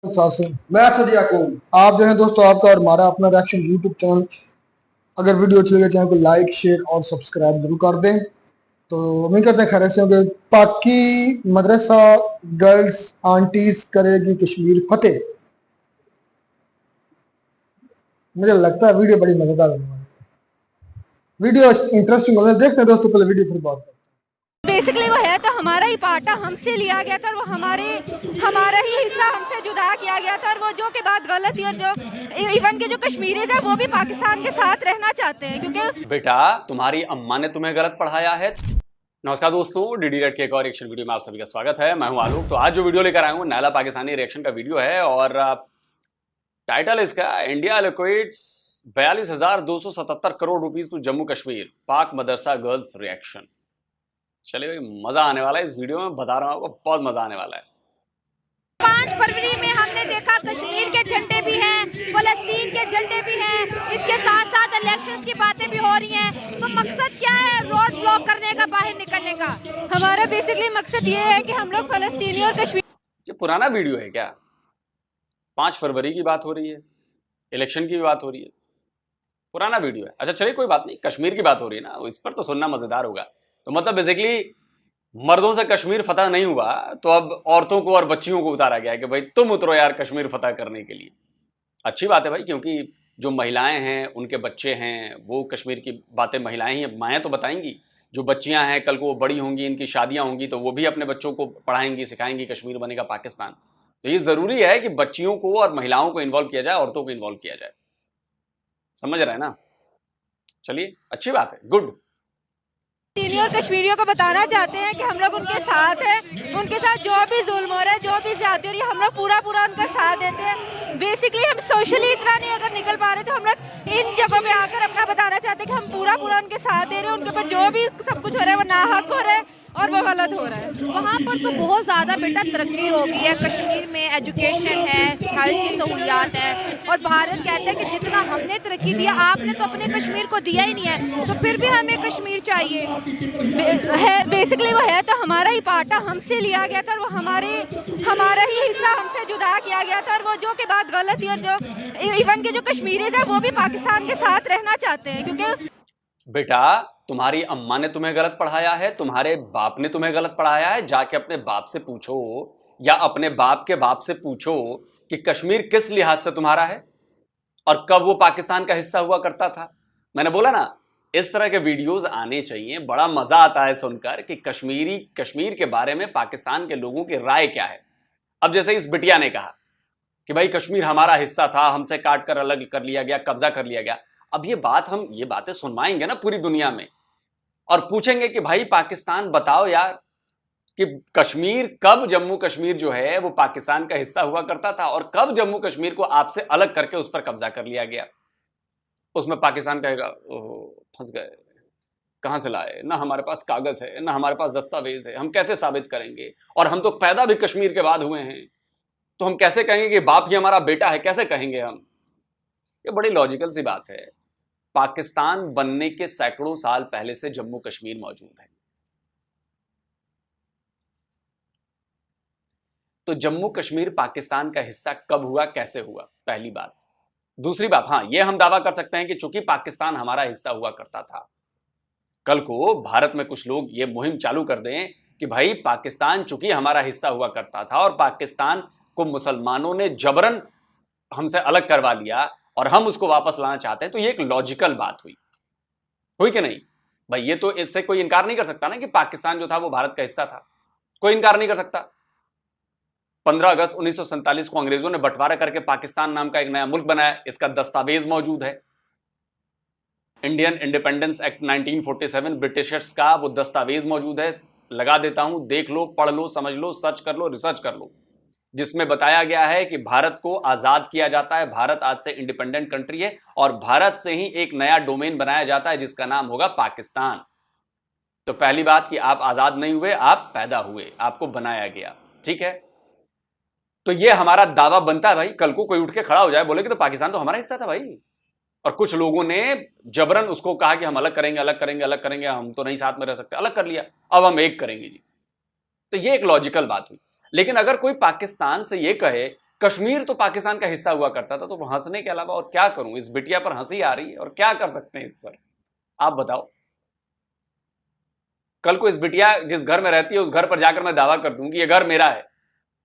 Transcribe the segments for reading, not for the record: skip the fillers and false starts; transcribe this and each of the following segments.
मैं सद याकूब। आप जो है दोस्तों, आपका और हमारा अपना रिएक्शन यूट्यूब चैनल। अगर वीडियो अच्छी लगे चैनल को लाइक शेयर और सब्सक्राइब जरूर कर दें। तो उम्मीद करते हैं खैर से होंगे। पाकि मदरसा गर्ल्स आंटीज करेगी कश्मीर फतेह। मुझे लगता है वीडियो बड़ी मजेदार होने वाली है। वीडियो इंटरेस्टिंग होने देखते हैं दोस्तों, पहले वीडियो फिर बात करते हैं। बेसिकली वो है तो हमारा ही पार्ट था, हमसे लिया गया था और वो हमारा ही हिस्सा हमसे जुदा किया गया था। और वो जो के बाद गलत थी, और जो इवन के जो कश्मीरीज है वो भी पाकिस्तान के साथ रहना चाहते हैं क्योंकि बेटा तुम्हारी अम्मा ने तुम्हें गलत पढ़ाया है। नमस्कार दोस्तों, डीडी रेड के एक और रिएक्शन वीडियो में आप सभी का स्वागत है। मैं हूं आलोक। तो आज जो वीडियो लेकर आया हूं नैला पाकिस्तानी रिएक्शन का वीडियो है और टाइटल इसका India allocates 42,277 crore rupees to Jammu Kashmir Pak madrasa girls reaction. चलिए भाई, मजा आने वाला है इस वीडियो में, बता रहा हूं आपको, बहुत मजा आने वाला है। 5 फरवरी में हमने देखा कश्मीर के झंडे भी हैं, फलस्तीन के झंडे भी हैं, इसके साथ साथ इलेक्शंस की बातें भी हो रही हैं। तो मकसद क्या है रोड ब्लॉक करने का, बाहर निकलने का? हमारा बेसिकली मकसद ये है कि हम लोग फलस्तीनी और कश्मीर। ये पुराना वीडियो है क्या? 5 फरवरी की बात हो रही है, इलेक्शन की भी बात हो रही है, पुराना वीडियो है। अच्छा चलिए कोई बात नहीं, कश्मीर की बात हो रही है ना, इस पर तो सुनना मजेदार होगा। तो मतलब बेसिकली मर्दों से कश्मीर फतह नहीं हुआ, तो अब औरतों को और बच्चियों को उतारा गया है कि भाई तुम उतरो यार कश्मीर फतह करने के लिए। अच्छी बात है भाई, क्योंकि जो महिलाएं हैं उनके बच्चे हैं, वो कश्मीर की बातें महिलाएं ही, माएँ तो बताएंगी। जो बच्चियां हैं कल को वो बड़ी होंगी, इनकी शादियां होंगी, तो वो भी अपने बच्चों को पढ़ाएंगी, सिखाएंगी कश्मीर बनेगा पाकिस्तान। तो ये जरूरी है कि बच्चियों को और महिलाओं को इन्वॉल्व किया जाए, औरतों को इन्वॉल्व किया जाए। समझ रहे हैं ना? चलिए अच्छी बात है, गुड। और कश्मीरियों को बताना चाहते हैं कि हम लोग उनके साथ हैं, उनके साथ जो भी जुल्म हो रहा है, जो भी ज्यादती हो रही है, हम लोग पूरा उनका साथ देते हैं। बेसिकली हम सोशली इतना नहीं अगर निकल पा रहे, तो हम लोग इन जगहों पे आकर अपना बताना चाहते हैं कि हम पूरा उनके साथ दे रहे हैं। उनके ऊपर जो भी सब कुछ हो रहा है वो नाहक हो रहा है और वो गलत हो रहा है। वहाँ पर तो बहुत ज़्यादा बेटा तरक्की हो गई है। कश्मीर में एजुकेशन है, हेल्थ की सहूलियात है, और भारत कहता है कि जितना हमने तरक्की दिया आपने तो अपने कश्मीर को दिया ही नहीं है, तो फिर भी हमें कश्मीर चाहिए। बेसिकली वो है तो हमारा ही पार्ट था, हमसे लिया गया था और वो हमारा ही हिस्सा हमसे जुदा किया गया था। और वो जो के बाद गलत थी, और जो इवन के जो कश्मीरीज है वो भी पाकिस्तान के साथ रहना चाहते हैं क्योंकि बेटा तुम्हारी अम्मा ने तुम्हें गलत पढ़ाया है, तुम्हारे बाप ने तुम्हें गलत पढ़ाया है। जाके अपने बाप से पूछो या अपने बाप के बाप से पूछो कि कश्मीर किस लिहाज से तुम्हारा है और कब वो पाकिस्तान का हिस्सा हुआ करता था। मैंने बोला ना, इस तरह के वीडियोस आने चाहिए। बड़ा मजा आता है सुनकर कि कश्मीर के बारे में पाकिस्तान के लोगों की राय क्या है। अब जैसे इस बिटिया ने कहा कि भाई कश्मीर हमारा हिस्सा था, हमसे काट कर अलग कर लिया गया, कब्जा कर लिया गया। अब ये बातें सुनवाएंगे ना पूरी दुनिया में, और पूछेंगे कि भाई पाकिस्तान बताओ यार कि कश्मीर कब, जम्मू कश्मीर जो है वो पाकिस्तान का हिस्सा हुआ करता था और कब जम्मू कश्मीर को आपसे अलग करके उस पर कब्जा कर लिया गया। उसमें पाकिस्तान कहेगा ओहो फंस गए, कहां से लाए, ना हमारे पास कागज है ना हमारे पास दस्तावेज है, हम कैसे साबित करेंगे, और हम तो पैदा भी कश्मीर के बाद हुए हैं, तो हम कैसे कहेंगे कि बाप ही हमारा बेटा है, कैसे कहेंगे हम। ये बड़ी लॉजिकल सी बात है। पाकिस्तान बनने के सैकड़ों साल पहले से जम्मू कश्मीर मौजूद है। तो जम्मू कश्मीर पाकिस्तान का हिस्सा कब हुआ, कैसे हुआ, पहली बात। दूसरी बात, हां यह हम दावा कर सकते हैं कि चूंकि पाकिस्तान हमारा हिस्सा हुआ करता था, कल को भारत में कुछ लोग यह मुहिम चालू कर दें कि भाई पाकिस्तान चूंकि हमारा हिस्सा हुआ करता था और पाकिस्तान को मुसलमानों ने जबरन हमसे अलग करवा लिया और हम उसको वापस लाना चाहते हैं, तो ये एक लॉजिकल बात हुई कि नहीं भाई? ये तो इससे कोई इनकार नहीं कर सकता ना कि पाकिस्तान जो था वो भारत का हिस्सा था, कोई इनकार नहीं कर सकता। 15 अगस्त 1947 को अंग्रेजों ने बंटवारा करके पाकिस्तान नाम का एक नया मुल्क बनाया, इसका दस्तावेज मौजूद है। इंडियन इंडिपेंडेंस एक्ट 1947 ब्रिटिशर्स का वो दस्तावेज मौजूद है, लगा देता हूं, देख लो, पढ़ लो, समझ लो, सर्च कर लो, रिसर्च कर लो, जिसमें बताया गया है कि भारत को आजाद किया जाता है, भारत आज से इंडिपेंडेंट कंट्री है और भारत से ही एक नया डोमेन बनाया जाता है जिसका नाम होगा पाकिस्तान। तो पहली बात कि आप आजाद नहीं हुए, आप पैदा हुए, आपको बनाया गया, ठीक है? तो ये हमारा दावा बनता है भाई। कल को कोई उठ के खड़ा हो जाए, बोले कि तो पाकिस्तान तो हमारा हिस्सा था भाई, और कुछ लोगों ने जबरन उसको कहा कि हम अलग करेंगे, अलग करेंगे, अलग करेंगे, हम तो नहीं साथ में रह सकते, अलग कर लिया, अब हम एक करेंगे जी। तो ये एक लॉजिकल बात हुई। लेकिन अगर कोई पाकिस्तान से ये कहे कश्मीर तो पाकिस्तान का हिस्सा हुआ करता था, तो वो हंसने के अलावा और क्या करूं? इस बिटिया पर हंसी आ रही है और क्या कर सकते हैं इस पर, आप बताओ। कल को इस बिटिया जिस घर में रहती है उस घर पर जाकर मैं दावा कर दूं कि ये घर मेरा है,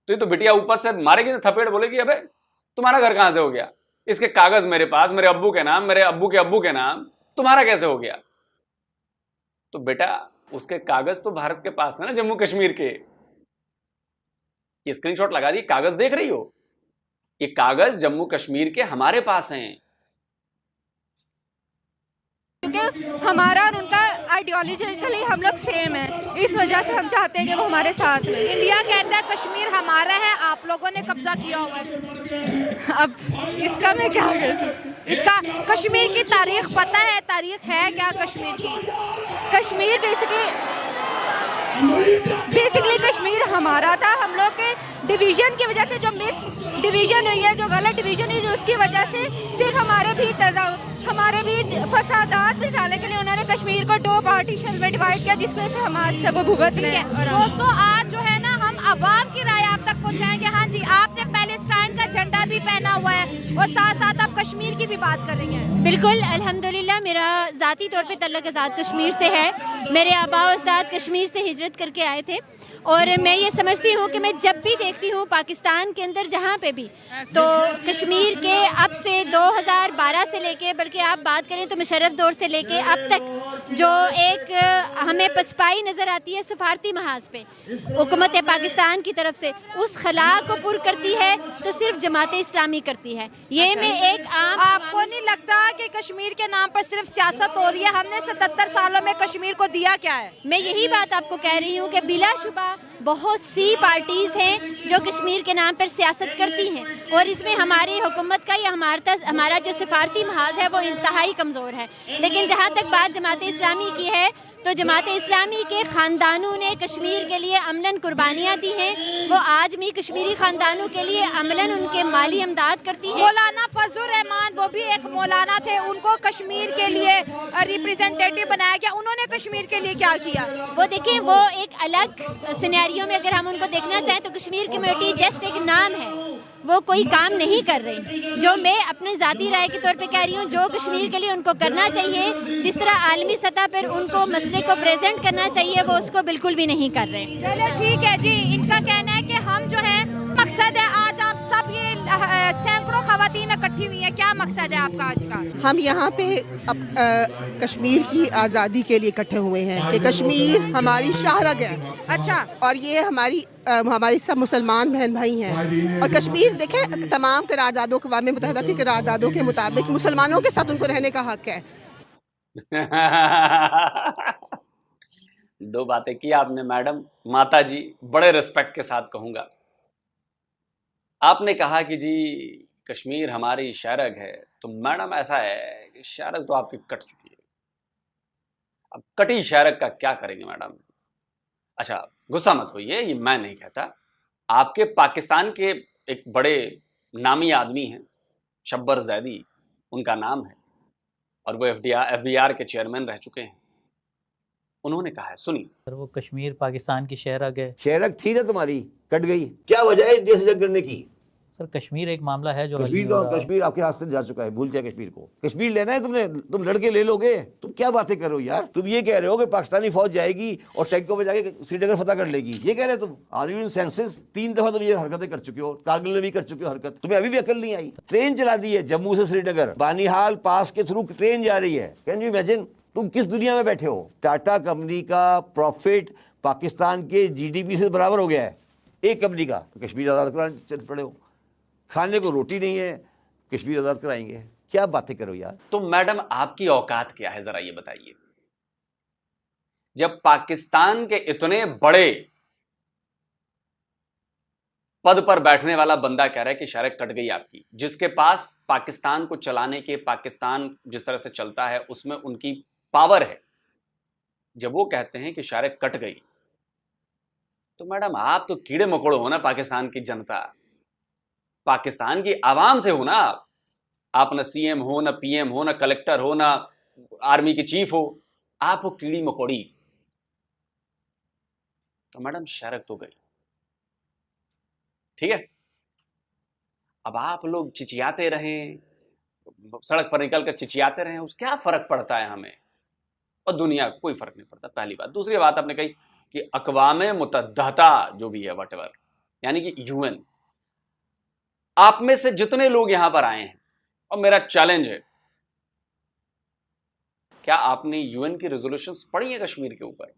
तो ये तो बिटिया ऊपर से मारेगी ना थपेड़, बोलेगी अबे तुम्हारा घर कहां से हो गया, इसके कागज मेरे पास, मेरे अब्बू के नाम, मेरे अब्बू के नाम, तुम्हारा कैसे हो गया? तो बेटा उसके कागज तो भारत के पास है ना, जम्मू कश्मीर के। ये स्क्रीनशॉट लगा दी, कागज देख रही हो, ये कागज जम्मू कश्मीर के हमारे पास हैं। क्योंकि हमारा और उनका आइडियोलॉजिकली हम लोग सेम है, इस वजह से हम चाहते हैं कि वो हमारे साथ में। इंडिया कहता है कश्मीर हमारा है, आप लोगों ने कब्जा किया हुआ है। अब इसका मैं क्या कर सकती हूँ? इसका कश्मीर की तारीख पता है? तारीख है क्या कश्मीर की? कश्मीर बेसिकली कश्मीर हमारा था। हम लोग के डिवीजन की वजह से जो मिस डिवीजन हुई है, जो गलत डिवीजन हुई है, उसकी वजह से सिर्फ हमारे बीच फसादात बिठाने के लिए उन्होंने कश्मीर को 2 पार्टीशन में डिवाइड किया, जिसकी वजह से हम आज को भुगत रहे हैं। दोस्तों आज जो है ना, हम आवाम की राय आप तक पहुंचाएंगे। हाँ जी, आपने पैलेस्टाइन का झंडा भी पहना हुआ है और साथ साथ आप कश्मीर की भी बात कर रही हैं। बिल्कुल, अल्हम्दुलिल्लाह मेरा ज़ाती तौर पे तल्लुक़ आज़ाद कश्मीर से है। मेरे आबा उस्ताद कश्मीर से हिजरत करके आए थे और मैं ये समझती हूँ कि मैं जब भी देखती हूँ पाकिस्तान के अंदर जहाँ पे भी, तो कश्मीर के अब से 2012 से लेके, बल्कि आप बात करें तो मुशर्रफ दौर से लेके अब तक जो एक हमें पसपाई नज़र आती है सफारती महाज पे हुकूमत पाकिस्तान की तरफ से, उस खला को पुर करती है तो सिर्फ जमात इस्लामी करती है। ये मैं एक आम, आपको नहीं लगता कि कश्मीर के नाम पर सिर्फ सियासत हो रही है? हमने 77 सालों में कश्मीर को दिया क्या है? मैं यही बात आपको कह रही हूँ कि बिलाशुबा बहुत सी पार्टीज़ हैं जो कश्मीर के नाम पर सियासत करती हैं और इसमें हमारी हुकूमत का या हमारा जो सिफारती महाज है वो इंतहाई कमज़ोर है। लेकिन जहाँ तक बात जमात इस्लामी की है, तो जमात इस्लामी के ख़ानदानों ने कश्मीर के लिए अमलन कुर्बानियाँ दी हैं। वो आज भी कश्मीरी ख़ानदानों के लिए अमलन उनके माली इमदाद करती हैं। मौलाना फजल रहमान, वो भी एक मौलाना थे, उनको कश्मीर के लिए रिप्रेजेंटेटिव बनाया गया। उन्होंने कश्मीर के लिए क्या किया? वो देखें, वो एक अलग सिनेरियो में अगर हम उनको देखना चाहें तो कश्मीर कम्युनिटी जस्ट एक नाम है, वो कोई काम नहीं कर रही। जो मैं अपने ज़ाती राय के तौर पे कह रही हूँ, जो कश्मीर के लिए उनको करना चाहिए, जिस तरह आलमी सतह पर उनको मसले को प्रेजेंट करना चाहिए, वो उसको बिल्कुल भी नहीं कर रहे। चलो ठीक है जी, इनका कहना है कि हम जो है, मकसद है आज आप सब ये सैकड़ों खवातीन इकट्ठी हुई हैं, क्या मकसद है आपका आज का? हम यहाँ पे कश्मीर की आज़ादी के लिए इकट्ठे हुए हैं कि कश्मीर हमारी शाहरग है। अच्छा। और ये हमारी सब मुसलमान बहन भाई हैं। और कश्मीर देखें, तमाम करारदादों, अक़वाम मुत्तहिदा की करारदादों के मुताबिक मुसलमानों के साथ उनको रहने का हक है। दो बातें की आपने मैडम, माता जी, बड़े रिस्पेक्ट के साथ कहूंगा। आपने कहा कि जी कश्मीर हमारी शाहरग है, तो मैडम ऐसा है कि शाहरग तो आपकी कट चुकी है, अब कटी शाहरग का क्या करेंगे मैडम? अच्छा गुस्सा मत होइए, ये मैं नहीं कहता, आपके पाकिस्तान के एक बड़े नामी आदमी हैं, शब्बर जैदी उनका नाम है, और वो FBR के चेयरमैन रह चुके हैं। उन्होंने कहा है, सुनिए। सर वो कश्मीर पाकिस्तान की शाहरग है। शाहरग थी ना तुम्हारी, कट गई, क्या वजह है इंडिया से जंग करने की? सर कश्मीर एक मामला है जो कश्मीर आपके हाथ से जा चुका है, भूल जाए कश्मीर को। कश्मीर लेना है तुमने, तुम लड़के ले लोगे? तुम क्या बातें कर रहे हो यार? तुम ये कह रहे हो कि पाकिस्तानी फौज जाएगी और टैंकों में जाके श्रीनगर फतह कर लेगी, ये कह रहे हो तुम? Are you in senses? 3 दफा तुम ये हरकतें कर चुके हो, कारगिल में भी कर चुके हो हरकत, तुम्हें अभी भी अकल नहीं आई। ट्रेन चला दी है जम्मू से श्रीनगर, बानीहाल पास के थ्रू ट्रेन जा रही है। Can you imagine? तुम किस दुनिया में बैठे हो? टाटा कंपनी का प्रॉफिट पाकिस्तान के GDP से बराबर हो गया है, एक कंपनी का। तो कश्मीर आज़ाद कराने चल पड़े हो, खाने को रोटी नहीं है, कश्मीर आज़ाद कराएंगे, क्या बातें करो यार। तो मैडम आपकी औकात क्या है, जरा ये बताइए। जब पाकिस्तान के इतने बड़े पद पर बैठने वाला बंदा कह रहा है कि शाहरग कट गई आपकी, जिसके पास पाकिस्तान को चलाने के, पाकिस्तान जिस तरह से चलता है उसमें उनकी पावर है, जब वो कहते हैं कि शाहरग कट गई, तो मैडम आप तो कीड़े मकोड़े हो ना, पाकिस्तान की जनता, पाकिस्तान की आवाम से हो ना आप ना CM हो, ना PM हो, ना कलेक्टर हो, ना आर्मी के चीफ हो, आप वो कीड़ी मकोड़ी। तो मैडम शाहरग तो गई, ठीक है, अब आप लोग चिचियाते रहें, सड़क पर निकल कर चिचियाते रहें, उस क्या फर्क पड़ता है हमें और दुनिया को कोई फर्क नहीं पड़ता। पहली बात। दूसरी बात आपने कही कि अक़वामे मुत्तहदा जो भी है व्हाटएवर, यानी कि यूएन, आप में से जितने लोग यहां पर आए हैं, और मेरा चैलेंज है, क्या आपने यूएन की रेजोल्यूशंस पढ़ी है कश्मीर के ऊपर?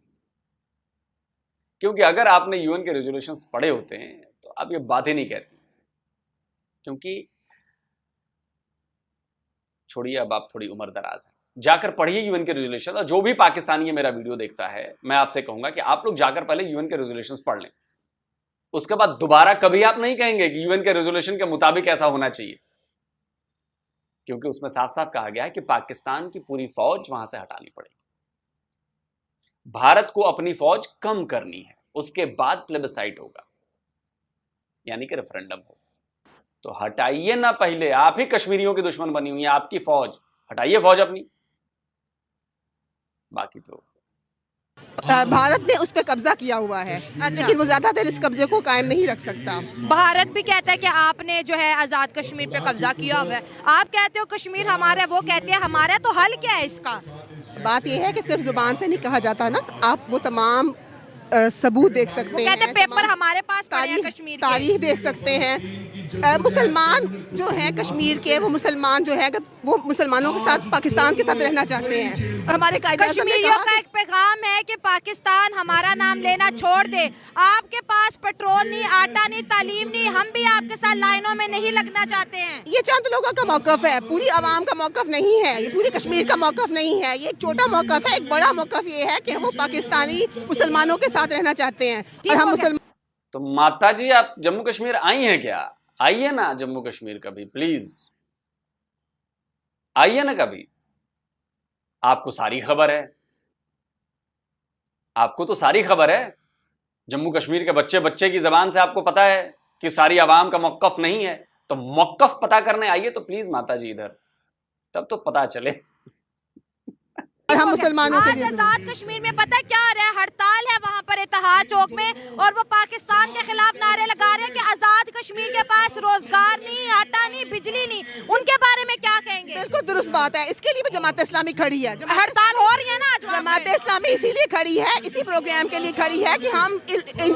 क्योंकि अगर आपने यूएन के रेजोल्यूशंस पढ़े होते हैं तो आप ये बातें नहीं कहती। क्योंकि छोड़िए, अब आप थोड़ी उम्र दराज हैं, जाकर पढ़िए यूएन के रेजोल्यूशन। और जो भी पाकिस्तानी ये मेरा वीडियो देखता है, मैं आपसे कहूंगा कि आप लोग जाकर पहले यूएन के रेजोल्यूशंस पढ़ लें। उसके बाद दोबारा कभी आप नहीं कहेंगे कि यूएन के रेजोल्यूशन के मुताबिक ऐसा होना चाहिए, क्योंकि उसमें साफ साफ कहा गया है कि पाकिस्तान की पूरी फौज वहां से हटानी पड़ेगी, भारत को अपनी फौज कम करनी है, उसके बाद प्लेबिसाइट होगा, यानी कि रेफरेंडम होगा। तो हटाइए ना, पहले आप ही कश्मीरियों की दुश्मन बनी हुई है, आपकी फौज, हटाइए फौज अपनी। बाकी तो भारत ने उस पर कब्जा किया हुआ है, लेकिन वो ज्यादा देर इस कब्जे को कायम नहीं रख सकता। भारत भी कहता है कि आपने जो है आज़ाद कश्मीर पे कब्जा किया हुआ है, आप कहते हो कश्मीर हमारा है, वो कहते हैं हमारा है, तो हल क्या है इसका? बात यह है कि सिर्फ जुबान से नहीं कहा जाता ना, आप वो तमाम सबूत देख सकते हैं, कहते हैं पेपर हमारे पास पड़े हैं कश्मीर के। तारीख देख सकते हैं। मुसलमान जो हैं कश्मीर के, वो मुसलमान जो है वो मुसलमानों के साथ, पाकिस्तान के साथ रहना चाहते हैं। और हमारे कश्मीरियों का एक पैगाम है कि पाकिस्तान हमारा नाम लेना छोड़ दे। आपके पास पेट्रोल नहीं, आटा नहीं, तालीम नहीं, हम भी आपके साथ लाइनों में नहीं लगना चाहते हैं। ये चंद लोगों का मौकफ है, पूरी आवाम का मौकफ नहीं है, ये पूरी कश्मीर का मौकफ नहीं है, ये एक छोटा मौकफ है। एक बड़ा मौकफ ये है कि वो पाकिस्तानी मुसलमानों के साथ रहना चाहते हैं और हम मुसलमान। तो माता जी, आप जम्मू कश्मीर आई हैं क्या? आइए ना जम्मू कश्मीर कभी, प्लीज आइए ना कभी। आपको सारी खबर है, आपको तो सारी खबर है। जम्मू कश्मीर के बच्चे बच्चे की जबान से आपको पता है कि सारी आवाम का मौकफ नहीं है। तो मौकफ पता करने आइए तो प्लीज माता जी इधर, तब तो पता चले। और हम मुसलमानों के लिए आजाद कश्मीर में पता क्या हो रहा है? हड़ताल है वहाँ पर इत्तेहाद चौक में, और वो पाकिस्तान के खिलाफ नारे लगा रहे हैं कि आजाद कश्मीर के पास रोजगार नहीं, आटा नहीं, बिजली नहीं। उनके बारे में क्या कहेंगे? बिल्कुल दुरुस्त बात है, इसके लिए भी जमात इस्लामी खड़ी है। हड़ताल हो रही है ना आज वहाँ जमात इस्लामी इसीलिए खड़ी है, इसी प्रोग्राम के लिए खड़ी है कि हम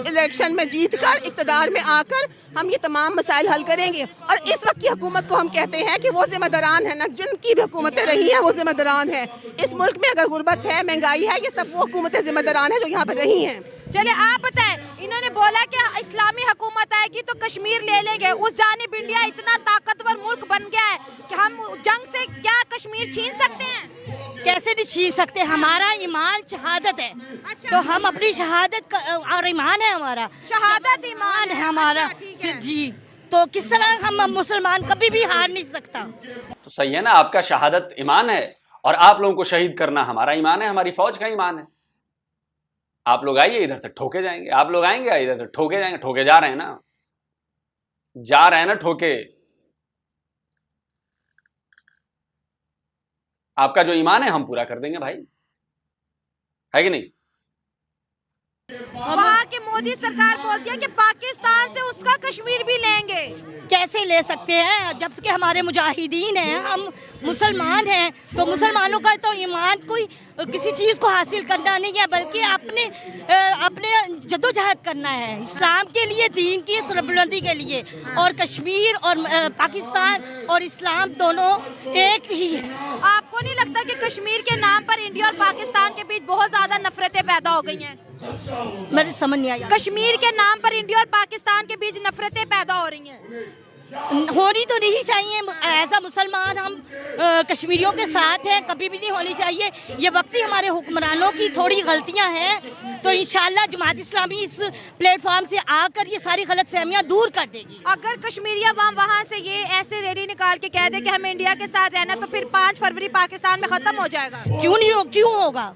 इलेक्शन में जीतकर इक़्तिदार में आकर हम ये तमाम मसाइल हल करेंगे। और इस वक्त की हुकूमत को हम कहते हैं कि वो जिम्मेदारान है ना, जिनकी भी हुकूमतें रही हैं वो जिम्मेदारान है। इस मुल्क में अगर गुर्बत है, महंगाई है, ये सब वो हुकूमतें जिम्मेदारान है जो यहाँ पर रही हैं। चले आप बताएं, इन्होंने बोला कि इस्लामी हुकूमत आएगी तो कश्मीर ले लेंगे। उस जानिब इंडिया इतना ताकतवर मुल्क बन गया है कि हम जंग से क्या कश्मीर छीन सकते हैं? कैसे नहीं छीन सकते? हमारा ईमान शहादत है। अच्छा। तो हम अपनी शहादत और ईमान है हमारा, शहादत ईमान है हमारा। अच्छा, ठीक है। जी, तो किस तरह हम मुसलमान कभी भी हार नहीं सकता। तो सही है ना, आपका शहादत ईमान है और आप लोगों को शहीद करना हमारा ईमान है, हमारी फौज का ईमान है। आप लोग आइए, इधर से ठोके जाएंगे। आप लोग आएंगे, इधर से ठोके जाएंगे। ठोके जा रहे हैं ना, जा रहे हैं ना ठोके। आपका जो ईमान है हम पूरा कर देंगे भाई, है कि नहीं? वहाँ की मोदी सरकार बोलती है कि पाकिस्तान से उसका कश्मीर भी लेंगे। कैसे ले सकते हैं जब कि हमारे मुजाहिदीन हैं, हम मुसलमान हैं। तो मुसलमानों का तो ईमान कोई किसी चीज़ को हासिल करना नहीं है, बल्कि अपने जद्दोजहद करना है इस्लाम के लिए, दीन की सरबुलंदी के लिए। और कश्मीर और पाकिस्तान और इस्लाम दोनों एक ही है। आपको नहीं लगता कि कश्मीर के नाम पर इंडिया और पाकिस्तान के बीच बहुत ज्यादा नफरतें पैदा हो गई हैं? मेरी समझ नहीं आया। कश्मीर के नाम पर इंडिया और पाकिस्तान के बीच नफरतें पैदा हो रही हैं। होनी तो नहीं चाहिए। ऐसा मुसलमान हम कश्मीरियों के साथ हैं, कभी भी नहीं होनी चाहिए। ये वक्त ही हमारे हुक्मरानों की थोड़ी गलतियां हैं। तो इंशाल्लाह जमात इस्लामी इस प्लेटफॉर्म से आकर ये सारी गलत फहमियाँ दूर कर देगी। अगर कश्मीरी अवाम वहाँ से ये ऐसे रैली निकाल के कह दे कि हमें इंडिया के साथ रहना, तो फिर 5 फरवरी पाकिस्तान में खत्म हो जाएगा। क्यों नहीं हो, क्यों होगा?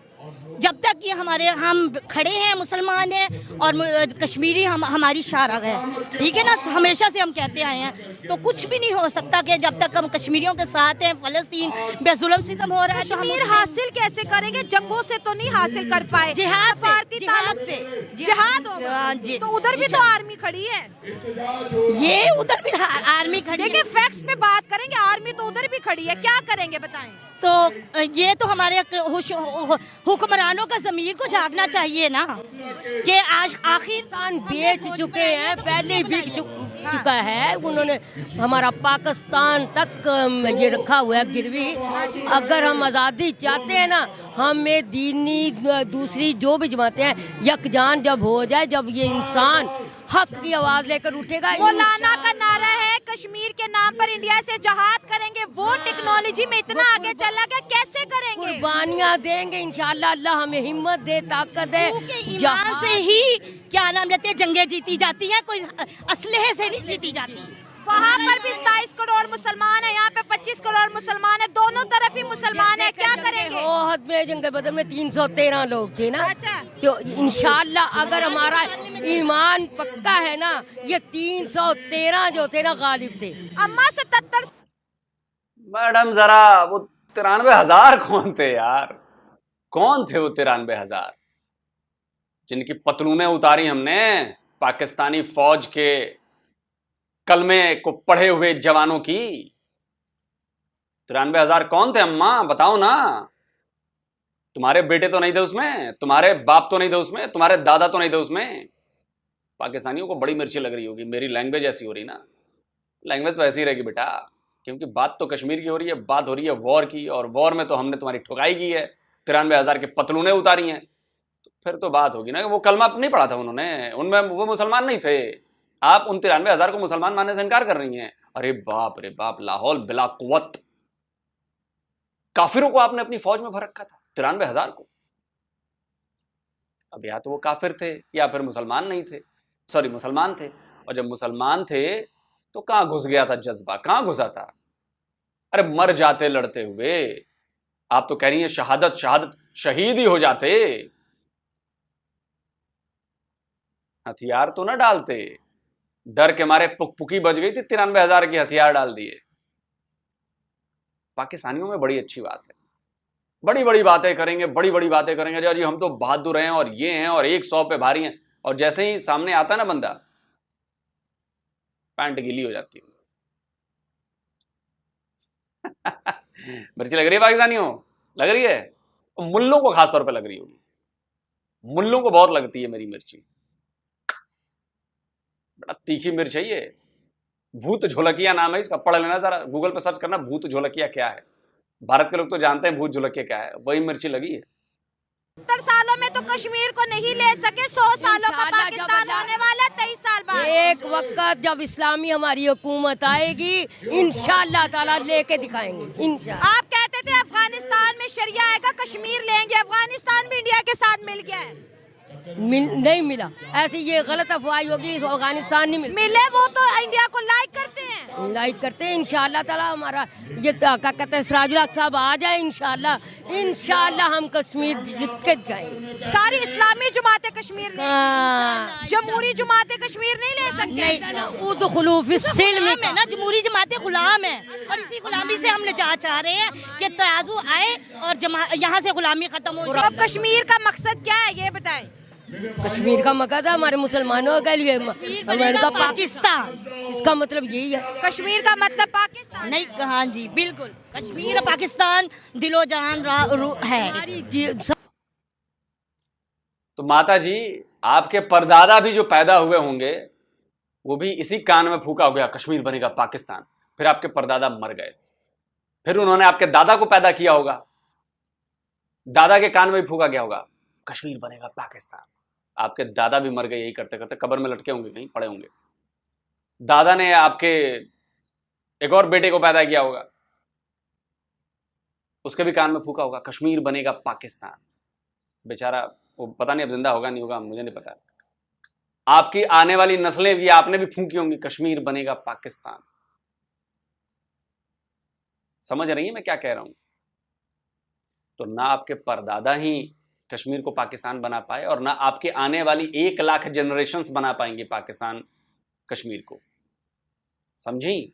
जब तक ये हम खड़े हैं, मुसलमान हैं और कश्मीरी हमारी शारा है, ठीक है ना, हमेशा से हम कहते आए हैं। तो कुछ भी नहीं हो सकता कि जब तक हम कश्मीरियों के साथ हैं। फ़लस्तीन बेजुल्म सितम हो रहा है तो हम कश्मीर हासिल कैसे करेंगे? जंगों से तो नहीं हासिल कर पाए, जिहाद जिहाद से जिहाद होगा। हाँ जी, तो उधर भी तो आर्मी खड़ी है, ये उधर भी आर्मी खड़ी है। देखिए फैक्ट्स में बात करेंगे, आर्मी तो उधर भी खड़ी है, क्या करेंगे बताएं? तो ये तो हमारे हुक्मरानों का ज़मीर को जागना चाहिए ना कि आज आखिर पाकिस्तान बेच चुके हैं, पहले ही बिक चुका है। उन्होंने हमारा पाकिस्तान तक ये रखा हुआ है गिरवी। अगर हम आज़ादी चाहते हैं ना, हमें दीनी दूसरी जो भी जमातें हैं यकजान जब हो जाए, जब ये इंसान हक की आवाज लेकर उठेगा। मौलाना का नारा है कश्मीर के नाम पर इंडिया से जहाद करेंगे। वो टेक्नोलॉजी में इतना आगे चला गया, कैसे करेंगे? कुर्बानियां देंगे इंशाअल्लाह। अल्लाह हमें हिम्मत दे, ताकत दे। ईमान से ही क्या नाम लेते हैं जंगें जीती जाती हैं, कोई असलहे से नहीं जीती जाती। वहाँ पर भी 27 करोड़ मुसलमान है, यहाँ पे 25 करोड़ मुसलमान है, दोनों तरफ ही मुसलमान है, क्या करेंगे? ओहद में जंगल बदर में 313 लोग थे ना। अच्छा। तो इंशाअल्लाह अगर हमारा ईमान पक्का है ना, ये 313 जो थे ना गालिब थे। अम्मा 77। मैडम जरा वो 93,000 कौन थे यार? कौन थे वो 93,000 जिनकी पतलूनें उतारी हमने पाकिस्तानी फौज के कलमे को पढ़े हुए जवानों की? 93,000 कौन थे अम्मा, बताओ ना। तुम्हारे बेटे तो नहीं थे उसमें, तुम्हारे बाप तो नहीं थे उसमें, तुम्हारे दादा तो नहीं थे उसमें। पाकिस्तानियों को बड़ी मिर्ची लग रही होगी, मेरी लैंग्वेज ऐसी हो रही ना। लैंग्वेज तो ऐसी रहेगी बेटा, क्योंकि बात तो कश्मीर की हो रही है, बात हो रही है वॉर की, और वॉर में तो हमने तुम्हारी ठुकाई की है, 93,000 के पतलूने उतारी हैं। तो फिर तो बात होगी ना कि वो कलमा नहीं पढ़ा था उन्होंने, उनमें वो मुसलमान नहीं थे। आप उन 93,000 को मुसलमान मानने से इनकार कर रही हैं। अरे बाप रे बाप, लाहौल बिला कुव्वत। काफिरों को आपने अपनी फौज में भर रखा था, 93,000 को। अब या तो वो काफिर थे या फिर मुसलमान नहीं थे, सॉरी मुसलमान थे। और जब मुसलमान थे तो कहां घुस गया था जज्बा, कहां घुसा था? अरे मर जाते लड़ते हुए। आप तो कह रही हैं शहादत शहादत, शहीद ही हो जाते, हथियार तो ना डालते। डर के मारे पुकपुकी बज गई थी, 93,000 के हथियार डाल दिए। पाकिस्तानियों में बड़ी अच्छी बात है, बड़ी बड़ी बातें करेंगे, बड़ी बड़ी बातें करेंगे जी हम तो बहादुर हैं और ये हैं और 100 पे भारी हैं, और जैसे ही सामने आता है ना बंदा, पैंट गीली हो जाती है। मिर्ची लग रही है पाकिस्तानियों, लग रही है? मुल्लों को खासतौर पे लग रही होगी, मुल्लों को बहुत लगती है मेरी मिर्ची। बड़ा तीखी मिर्च है ये, भूत झोलकिया नाम है इसका, पढ़ लेना जरा, गूगल पे सर्च करना भूत झोलकिया क्या है। भारत के लोग तो जानते हैं भूत झोलकिया क्या है, वही मिर्ची लगी है। 70 सालों में तो कश्मीर को नहीं ले सके, 100 सालों का पाकिस्तान होने वाला 23 साल बाद। एक वक्त जब इस्लामी हमारी हुकूमत आएगी, इंशाअल्लाह ताला लेके दिखाएंगे इंशाअल्लाह। आप कहते थे अफगानिस्तान में शरिया आएगा, कश्मीर लेंगे, अफगानिस्तान भी इंडिया के साथ मिल गया है। नहीं मिला, ऐसी ये गलत अफवाह होगी, अफगानिस्तान नहीं मिले। वो तो इंडिया को लाइक करते हैं, लाइक करते हैं। इंशाअल्लाह ताला हमारा ये क्या कहते हैं, सिराजुल हक साहब आ जाए इंशाअल्लाह, इंशाअल्लाह हम कश्मीर जीत के दिखाएंगे। सारी इस्लामी जमातें कश्मीर जमहूरी जमातें कश्मीर नहीं ले सकती। वो तो खुलूफ सिल्म में ना, जमहूरी जमातें गुलाम है, और इसी गुलामी से हम निजात चाह रहे हैं कि तराजू आए और यहाँ से गुलामी खत्म हो जाए। अब कश्मीर का मकसद क्या है ये बताएं? कश्मीर का मकसद हमारे मुसलमानों के लिए अमेरिका पाकिस्तान, इसका मतलब यही है। कश्मीर का मतलब पाकिस्तान नहीं, हाँ जी बिल्कुल, कश्मीर पाकिस्तान दिलो जान है। तो माता जी, आपके परदादा भी जो पैदा हुए होंगे वो भी इसी कान में फूका हो गया कश्मीर बनेगा पाकिस्तान, फिर आपके परदादा मर गए, फिर उन्होंने आपके दादा को पैदा किया होगा, दादा के कान में भी फूका गया होगा कश्मीर बनेगा पाकिस्तान। आपके दादा भी मर गए यही करते करते, कब्र में लटके होंगे, कहीं पड़े होंगे। दादा ने आपके एक और बेटे को पैदा किया होगा, उसके भी कान में फूका होगा कश्मीर बनेगा पाकिस्तान। बेचारा वो पता नहीं अब जिंदा होगा नहीं होगा, मुझे नहीं पता। आपकी आने वाली नस्लें भी आपने भी फूकी होंगी कश्मीर बनेगा पाकिस्तान। समझ रही है मैं क्या कह रहा हूं? तो ना आपके परदादा ही कश्मीर को पाकिस्तान बना पाए और ना आपके आने वाली 1 लाख जनरेशंस बना पाएंगे पाकिस्तान कश्मीर को। समझी?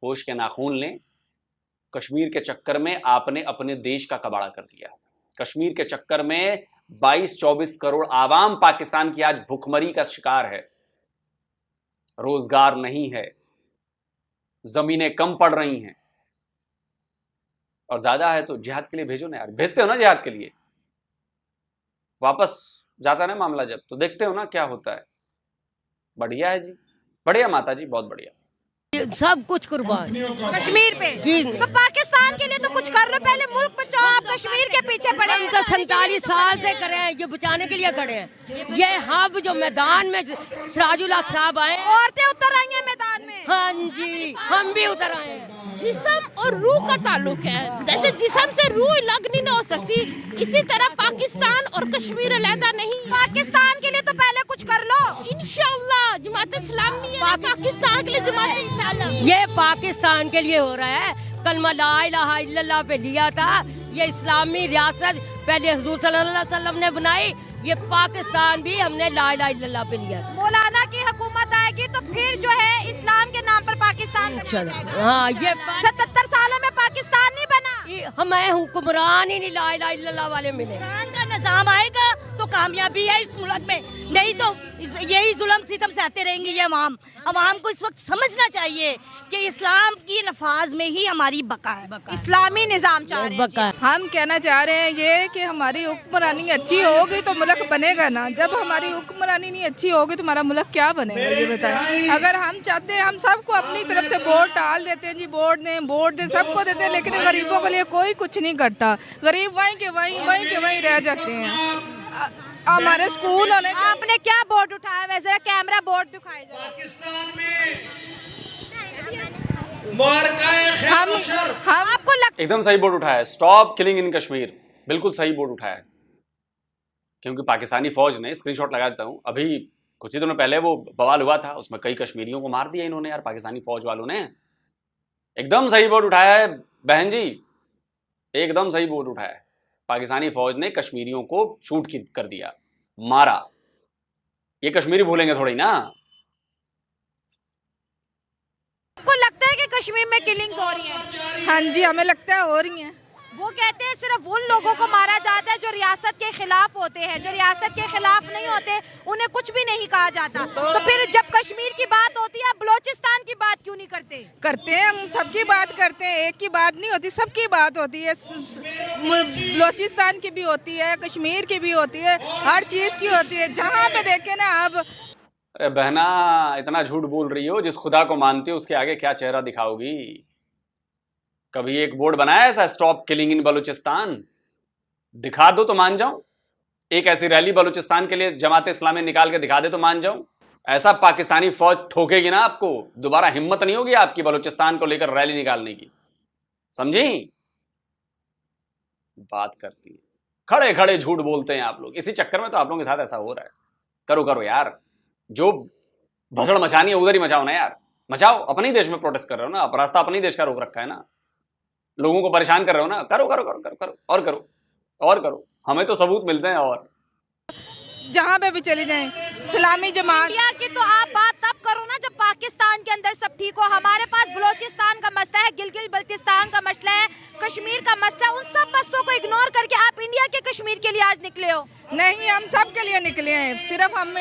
होश के नाखून लें। कश्मीर के चक्कर में आपने अपने देश का कबाड़ा कर दिया। कश्मीर के चक्कर में 22-24 करोड़ आवाम पाकिस्तान की आज भूखमरी का शिकार है। रोजगार नहीं है, जमीनें कम पड़ रही हैं, और ज्यादा है तो जिहाद के लिए भेजो ना यार। भेजते हो ना जिहाद के लिए, वापस जाता ना मामला जब, तो देखते हो ना क्या होता है। बढ़िया है जी, बढ़िया माता जी, बहुत बढ़िया। सब कुछ कुर्बान कश्मीर पे। तो पाकिस्तान के लिए तो कुछ कर लो, पहले मुल्क बचाओ, आप कश्मीर के पीछे पड़े। हम तो 47 साल से करे हैं, ये बचाने के लिए खड़े हैं। ये हम जो मैदान में सिराजुल हक साहब आए, औरतें उतर आई हैं मैदान में। हाँ जी, हम भी उतर आए हैं। जिस्म और रूह का ताल्लुक है, जैसे जिस्म से रूह अलग नहीं हो सकती, इसी तरह पाकिस्तान और कश्मीर अलग नहीं। पाकिस्तान के लिए तो पहले कुछ कर लो। इंशाअल्लाह जमात इस्लामी है पाकिस्तान के लिए, जमात इंशाअल्लाह। ये पाकिस्तान के लिए हो रहा है। कलमा ला इलाहा इल्लल्लाह पे लिया था। ये इस्लामी रियासत पहले हुजूर सल्लल्लाहु अलैहि वसल्लम ने बनाई, ये पाकिस्तान भी हमने ला इलाहा इल्लल्लाह पे लिया। मौलाना की हुकूमत आएगी तो फिर जो है इस्लाम के नाम पर पाकिस्तान हाँ, ये 77 सालों में पाकिस्तान नहीं बना। हमें हुक्मरान ही नहीं ला इलाहा इल्लल्लाह वाले मिले। का निजाम आएगा तो कामयाबी है इस मुल्क में, नहीं तो यही जुल्म सितम से आते रहेंगे ये अवाम को इस वक्त समझना चाहिए कि इस्लाम की नफाज में ही हमारी बका है। इस्लामी निजाम चाह रहे हैं। हम कहना चाह रहे हैं ये कि हमारी हुक्मरानी अच्छी होगी तो मुल्क बनेगा ना। जब हमारी हुक्मरानी नहीं अच्छी होगी तो हमारा मुल्क क्या बनेगा, ये बताएं। अगर हम चाहते हैं, हम सबको अपनी तरफ से वोट डाल देते हैं जी, वोट दें, सबको देते हैं, लेकिन गरीबों के लिए कोई कुछ नहीं करता। गरीब वहीं के वहीं रह जाते हैं। हमारे स्कूल होने, आपने क्या बोर्ड उठाया? वैसे कैमरा बोर्ड दिखाए हम आपको एकदम सही बोर्ड उठाया है, स्टॉप किलिंग इन कश्मीर। बिल्कुल सही बोर्ड उठाया है, क्योंकि पाकिस्तानी फौज ने, स्क्रीनशॉट लगा देता हूं, अभी कुछ ही दिनों पहले वो बवाल हुआ था, उसमें कई कश्मीरियों को मार दिया इन्होंने यार, पाकिस्तानी फौज वालों ने। एकदम सही बोर्ड उठाया है बहन जी, एकदम सही बोर्ड उठाया है। पाकिस्तानी फौज ने कश्मीरियों को शूट कर दिया, मारा। ये कश्मीरी भूलेंगे थोड़ी ना। आपको लगता है कि कश्मीर में किलिंग्स हो रही हैं? हाँ जी, हमें लगता है हो रही हैं। वो कहते हैं सिर्फ उन लोगों को मारा जाता है जो रियासत के खिलाफ होते हैं, जो रियासत के खिलाफ नहीं होते उन्हें कुछ भी नहीं कहा जाता। तो फिर जब कश्मीर की बात होती है, आप बलोचिस्तान की बात क्यों नहीं करते? करते हैं, हम सबकी बात करते हैं, एक की बात नहीं होती, सबकी बात होती है। बलोचिस्तान की भी होती है, कश्मीर की भी होती है, हर चीज़ की होती है। जहाँ पे देखे ना आप। अरे बहना, इतना झूठ बोल रही हो, जिस खुदा को मानती हो उसके आगे क्या चेहरा दिखाओगी? कभी एक बोर्ड बनाया ऐसा, स्टॉप किलिंग इन बलूचिस्तान? दिखा दो तो मान जाऊं। एक ऐसी रैली बलूचिस्तान के लिए जमात इस्लामी निकाल के दिखा दे तो मान जाऊं। ऐसा पाकिस्तानी फौज ठोकेगी ना आपको, दोबारा हिम्मत नहीं होगी आपकी बलूचिस्तान को लेकर रैली निकालने की। समझी? बात करती है, खड़े खड़े झूठ बोलते हैं आप लोग। इसी चक्कर में तो आप लोगों के साथ ऐसा हो रहा है। करो यार, जो भसड़ मचानी है उधर ही मचाओ ना यार, मचाओ। अपने ही देश में प्रोटेस्ट कर रहे हो ना, रास्ता अपने ही देश का रोक रखा है ना, लोगों को परेशान कर रहे हो ना। करो और करो। हमें तो सबूत मिलते हैं। और जहाँ पे भी चली जाएं, इस्लामी जमात। इंडिया की तो आप बात तब करो ना जब पाकिस्तान के अंदर सब ठीक हो। हमारे पास बलोचिस्तान का मसला है, गिलगित बल्तिस्तान का मसला है, कश्मीर का मसला। उन सब मसलों को इग्नोर करके आप इंडिया के कश्मीर के लिए आज निकले हो। नहीं, हम सब के लिए निकले हैं, सिर्फ हम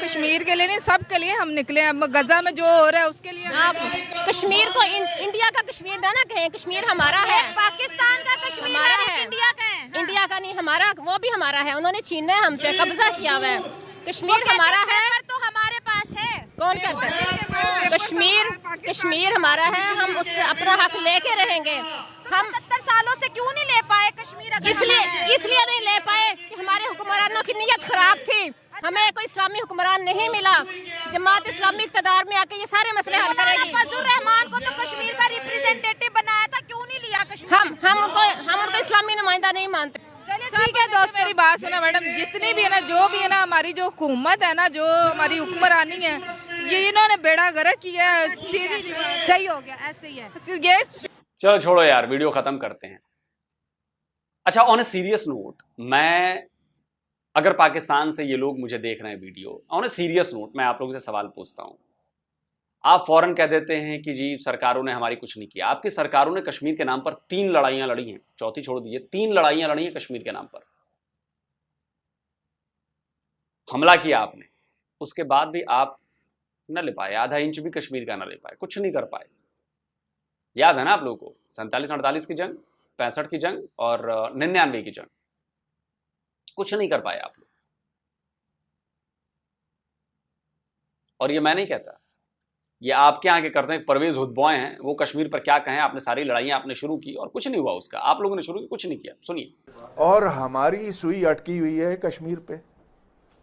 कश्मीर के लिए नहीं, सब के लिए हम निकले हैं। गजा में जो हो रहा है उसके लिए। आप कश्मीर को इंडिया का कश्मीर ना कहें, कश्मीर हमारा है। पाकिस्तान का कश्मीर हमारा है, इंडिया का है। इंडिया का नहीं, हमारा, वो भी हमारा है। उन्होंने छीना है हमसे, कब्जा किया हुआ है। कश्मीर हमारा है तो हमारे पास है। कौन कहता है? कश्मीर हमारा है, हम उससे अपना हक लेके रहेंगे। हम 70 सालों से क्यों नहीं ले पाए कश्मीर? इसलिए नहीं ले पाए कि हमारे हुक्मरानों की नीयत खराब थी। हमें कोई इस्लामी हुक्मरान नहीं मिला। जमात इस्लामी इक़्तिदार में आके ये सारे मसले हल करेगी। फजल रहमान को तो कश्मीर का रिप्रेजेंटेटिव बनाया था, क्यों नहीं लिया कश्मीर? हम उनको इस्लामी नुमाइंदा नहीं मानते। चलिए ठीक है दोस्त, मेरी बात सुना मैडम। जितनी भी है ना, जो भी है ना, हमारी जो हुकूमत है ना, जो हमारी हुक्मरानी है, ये इन्होंने बेड़ा गर्क किया है। सीधी सही हो गया, ऐसे ही है। ये चलो छोड़ो यार, वीडियो खत्म करते हैं। अच्छा, ऑन ए सीरियस नोट, मैं अगर पाकिस्तान से ये लोग मुझे देख रहे हैं video, on a serious note मैं आप लोगों से सवाल पूछता हूं। आप फौरन कह देते हैं कि जी सरकारों ने हमारी कुछ नहीं किया। आपकी सरकारों ने कश्मीर के नाम पर 3 लड़ाइयां लड़ी हैं, चौथी छोड़ दीजिए, 3 लड़ाइयां लड़ी हैं कश्मीर के नाम पर। हमला किया आपने, उसके बाद भी आप न ले पाए, आधा इंच भी कश्मीर का न ले पाए, कुछ नहीं कर पाए। याद है ना आप लोगों को 47-48 की जंग, 65 की जंग और 99 की जंग, कुछ नहीं कर पाए आप लोग। और ये मैं नहीं कहता, ये आपके यहाँ के करते हैं परवेज हुदबॉय हैं, वो कश्मीर पर क्या कहें। आपने सारी लड़ाइयां आपने शुरू की और कुछ नहीं हुआ उसका, आप लोगों ने शुरू की, कुछ नहीं किया। सुनिए। और हमारी सुई अटकी हुई है कश्मीर पे,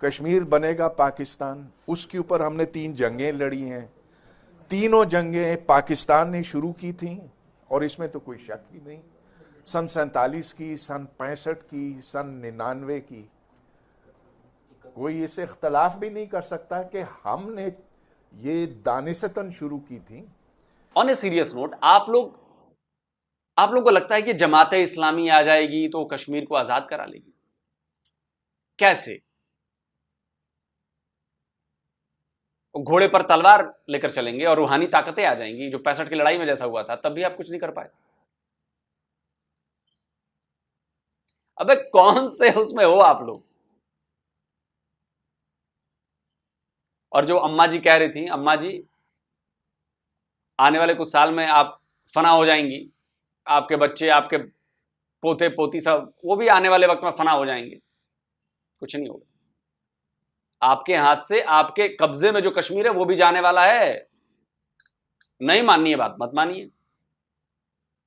कश्मीर बनेगा पाकिस्तान, उसके ऊपर हमने 3 जंगें लड़ी हैं। तीनों जंगें पाकिस्तान ने शुरू की थी और इसमें तो कोई शक ही नहीं। सन 47 की, सन 65 की, सन 99 की, कोई इससे इख्तलाफ भी नहीं कर सकता कि हमने ये दानिशतन शुरू की थी। ऑन ए सीरियस नोट, आप लोग को लगता है कि जमाते इस्लामी आ जाएगी तो कश्मीर को आजाद करा लेगी? कैसे? घोड़े पर तलवार लेकर चलेंगे और रूहानी ताकतें आ जाएंगी, जो 65 की लड़ाई में जैसा हुआ था, तब भी आप कुछ नहीं कर पाए। अबे कौन से उसमें हो आप लोग? और जो अम्मा जी कह रही थी, अम्मा जी आने वाले कुछ साल में आप फना हो जाएंगी, आपके बच्चे, आपके पोते पोती सब, वो भी आने वाले वक्त में फना हो जाएंगे, कुछ नहीं होगा। आपके हाथ से, आपके कब्जे में जो कश्मीर है वो भी जाने वाला है। नहीं माननी है बात, मत मानिए,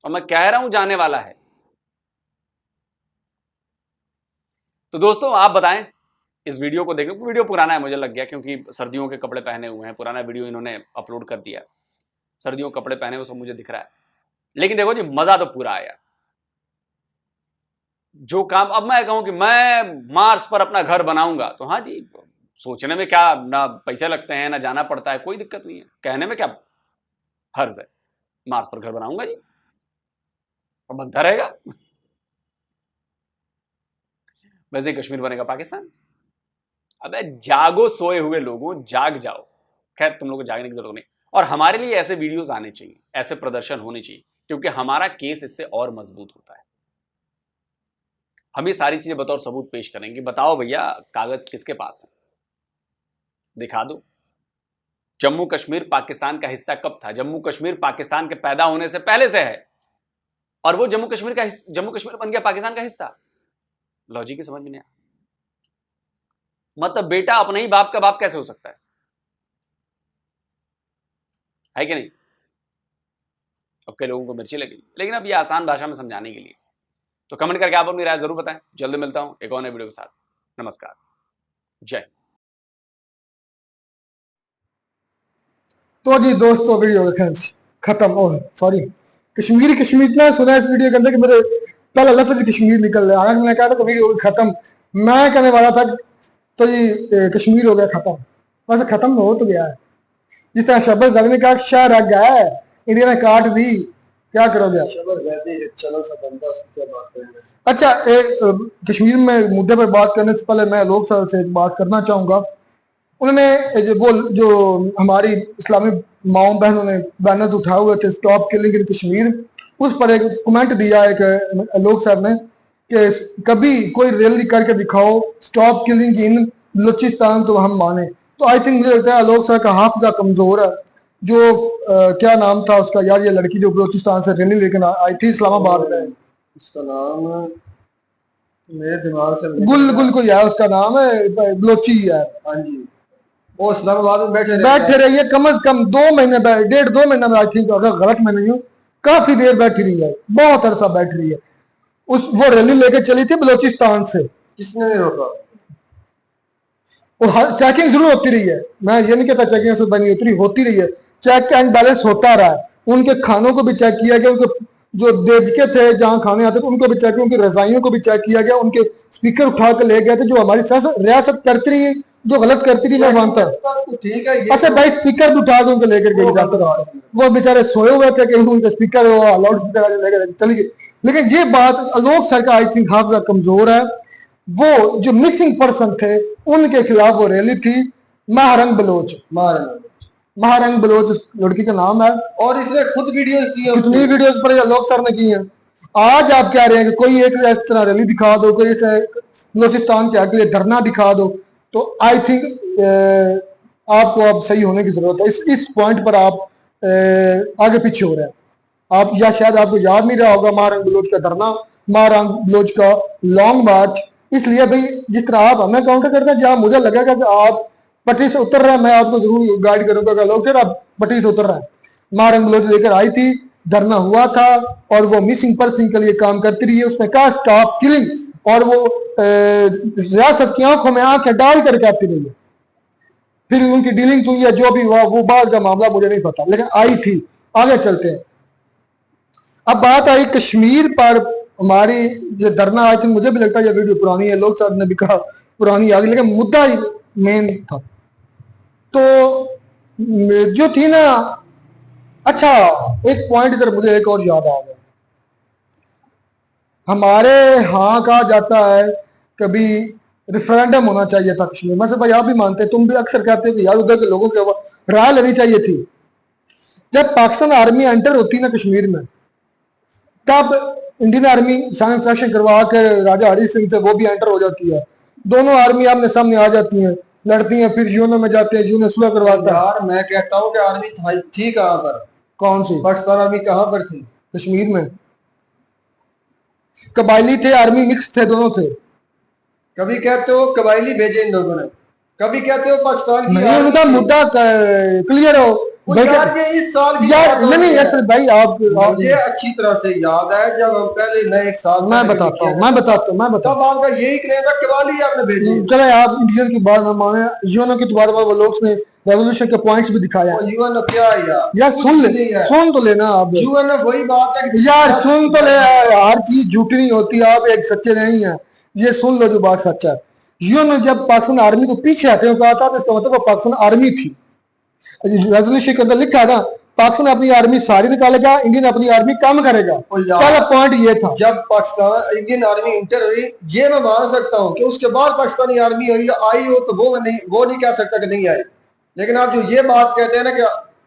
और मैं कह रहा हूं जाने वाला है। तो दोस्तों आप बताएं, इस वीडियो को देखें। वीडियो पुराना है, मुझे लग गया, क्योंकि सर्दियों के कपड़े पहने हुए हैं, पुराना वीडियो इन्होंने अपलोड कर दिया। सर्दियों के कपड़े पहने हुए सब मुझे दिख रहा है, लेकिन देखो जी मजा तो पूरा आया। जो काम, अब मैं कहूं कि मैं मार्स पर अपना घर बनाऊंगा, तो हाँ जी, सोचने में क्या, ना पैसे लगते हैं, ना जाना पड़ता है, कोई दिक्कत नहीं है। कहने में क्या हर्ज है, मार्स पर घर बनाऊंगा जी, और बनता रहेगा। वैसे ही कश्मीर बनेगा पाकिस्तान। अबे जागो सोए हुए लोगों, जाग जाओ। खैर तुम लोगों को जागने की जरूरत नहीं, और हमारे लिए ऐसे वीडियोस आने चाहिए, ऐसे प्रदर्शन होने चाहिए, क्योंकि हमारा केस इससे और मजबूत होता है। हम ये सारी चीजें बतौर सबूत पेश करेंगे। बताओ भैया, कागज किसके पास है, दिखा दो। जम्मू कश्मीर पाकिस्तान का हिस्सा कब था? जम्मू कश्मीर पाकिस्तान के पैदा होने से पहले से है, और वो जम्मू कश्मीर बन गया पाकिस्तान का हिस्सा। लॉजिक ही समझ में नहीं आया। मतलब बेटा अपने ही बाप का बाप कैसे हो सकता है कि नहीं? अब कई लोगों को मिर्ची लगी, लेकिन अब ये आसान भाषा में समझाने के लिए। तो कमेंट करके आप अपनी राय जरूर बताएं। जल्दी मिलता हूं एक और नए वीडियो के साथ। नमस्कार, जय। तो जी दोस्तों, वीडियो खत्म। और सॉरी, कश्मीर इतना सुना इस वीडियो के अंदर कि मेरे पहला लफ्ज कश्मीर निकल रहा है। मैंने कहा था कि वीडियो खत्म, मैं कहने वाला था तो ये कश्मीर हो गया खत्म। वैसे खत्म हो तो गया है, जिस तरह शबर जग ने कहा शाह रख गया है, इंडिया ने काट दी, क्या करोगे आप? चलो सब बंदा बात करेंगे। अच्छा, कश्मीर में मुद्दे पर बात करने से पहले मैं लोग सर से एक बात करना चाहूंगा। उन्होंने जो हमारी इस्लामी माओ बहनों ने बैनर्स उठाए हुए थे स्टॉप किलिंग इन कश्मीर, उस पर एक कमेंट दिया एक लोग साहब ने कि कभी कोई रैली करके दिखाओ स्टॉप किलिंग इन बलूचिस्तान तो हम माने। तो आई थिंक मुझे लगता है लोग साहब का हाफिजा कमजोर है। जो क्या नाम था उसका यार, ये लड़की जो बलूचिस्तान से रैली लेकर आई थी इस्लामाबाद में, उसका नाम मेरे दिमाग से गुल कोई है, उसका नाम है बलोची है। हाँ जी, वो इस्लामाबाद में बैठे रही है कम से कम 2 महीने, 1.5-2 महीने में। आई थिंक अगर गलत मैं नहीं हूँ, काफी देर बैठी रही है, बहुत अरसा बैठ रही है। वो रैली लेकर चली थी बलोचिस्तान से, किसने रोका? और चेकिंग जरूर होती रही है, मैं ये नहीं कहता चेकिंग से बनी होती रही है, चेक एंड बैलेंस होता रहा है। उनके खानों को भी चेक किया गया, उनके जो देजके थे जहाँ खाने आते थे उनको भी चेक किया, उनकी रजाइयों को भी चेक किया गया, उनके स्पीकर उठा कर ले गए थे। जो हमारी रियासत करती रही, जो गलत करती रही, मैं मानता हूँ, ठीक है। अच्छा भाई, स्पीकर भी उठा के उनके लेकर गए जाते, वो बेचारे सोए हुए थे, कहीं उनके स्पीकर लाउड स्पीकर लेकर चली गई। लेकिन ये बात आलोक सर का आई थिंक हाफजा कमजोर है। वो जो मिसिंग पर्सन थे उनके खिलाफ वो रैली थी। महारंग बलोच, महारंग बलोच इस लड़की का नाम है, और इसने खुद वीडियोस की है, कितनी वीडियोस पर आलोक सर ने की है। आज आप कह रहे हैं कि कोई एक इस तरह रैली दिखा दो, कोई बलोचिस्तान के आगे धरना दिखा दो, तो आई थिंक आपको अब सही होने की जरूरत है। इस पॉइंट पर आप आगे पीछे हो रहे हैं। आप या शायद आपको याद नहीं रहा होगा महारंग बलोच का धरना, महारंग बलोच का लॉन्ग मार्च। इसलिए भाई जिस तरह आप हमें काउंटर करते हैं, जहां मुझे लगेगा कि आप पटरी से उतर रहे हैं, मैं आपको जरूर गाइड करूंगा कि लोग सर आप पटरी से उतर रहे हैं। महारंग बलोच लेकर आई थी, धरना हुआ था, और वो मिसिंग पर्सन के लिए काम करती रही है। उसने कहा स्टॉप किलिंग, और वो रियासत की आंखों में आंखें डाल करके आती रही है। फिर उनकी डीलिंग हुई है, जो भी हुआ वो बाद का मामला मुझे नहीं पता, लेकिन आई थी। आगे चलते हैं। अब बात आई कश्मीर पर हमारी जो धरना आई थी, मुझे भी लगता है ये वीडियो पुरानी है, लोग साहब ने भी कहा पुरानी आ गई, लेकिन मुद्दा मेन था। तो जो थी ना, अच्छा एक पॉइंट इधर मुझे एक और याद आ गया। हमारे यहाँ कहा जाता है कभी रेफरेंडम होना चाहिए था कश्मीर में। भाई आप भी मानते हैं, तुम भी अक्सर कहते हो कि यार उधर के लोगों की राय लेनी चाहिए थी। जब पाकिस्तान आर्मी एंटर होती है ना कश्मीर में, तब इंडियन आर्मी सेक्शन करवा कर राजा हरी सिंह से वो भी एंटर हो जाती है। दोनों आर्मी आमने सामने आ जाती हैं, लड़ती हैं, फिर यूनो में जाते हैं, यूनो सुलह करवाता है। यार मैं कहता हूँ कि आर्मी थी कहाँ पर? कौन सी पाकिस्तान आर्मी कहाँ पर थी? कश्मीर में। कबायली थे, आर्मी मिक्स थे, दोनों थे। कभी कहते हो कबायली भेजे इन लोगों ने, कभी कहते हो पाकिस्तान की उनका मुद्दा क्लियर हो यार। ये इस साल की यार नहीं असल भाई आप ये अच्छी तरह से याद है, जब हम पहले नए साल मैं बताता हूँ तब आपका यही क्लेम है कबायली आपने भेजी। चले आप इंडियन की बात हम माने, यूएनओ की बात वो लोग ने रेवोल्यूशन के पॉइंट्स भी दिखाया। यूएनओ क्या है यार सुन तो लेना आप। यूएनओ वही बात है यार, सुन तो ले, हर चीज झूठी नहीं होती, आप एक सच्चे नहीं है, ये सुन लो जो बात सच्चा है। यूएनओ जब पाकिस्तान आर्मी को पीछे हटे कहा था, तो इसका मतलब वो पाकिस्तान आर्मी थी। रेजोल्यूशन के अंदर लिखा था पाकिस्तान अपनी आर्मी सारी निकालेगा, इंडियन अपनी आर्मी कम करेगा। पहला पॉइंट ये था। जब पाकिस्तान इंडियन आर्मी इंटर हुई, ये मैं मान सकता हूँ कि उसके बाद पाकिस्तानी आर्मी आई हो तो वो नहीं कह सकता कि नहीं आई, लेकिन आप जो ये बात कहते हैं ना कि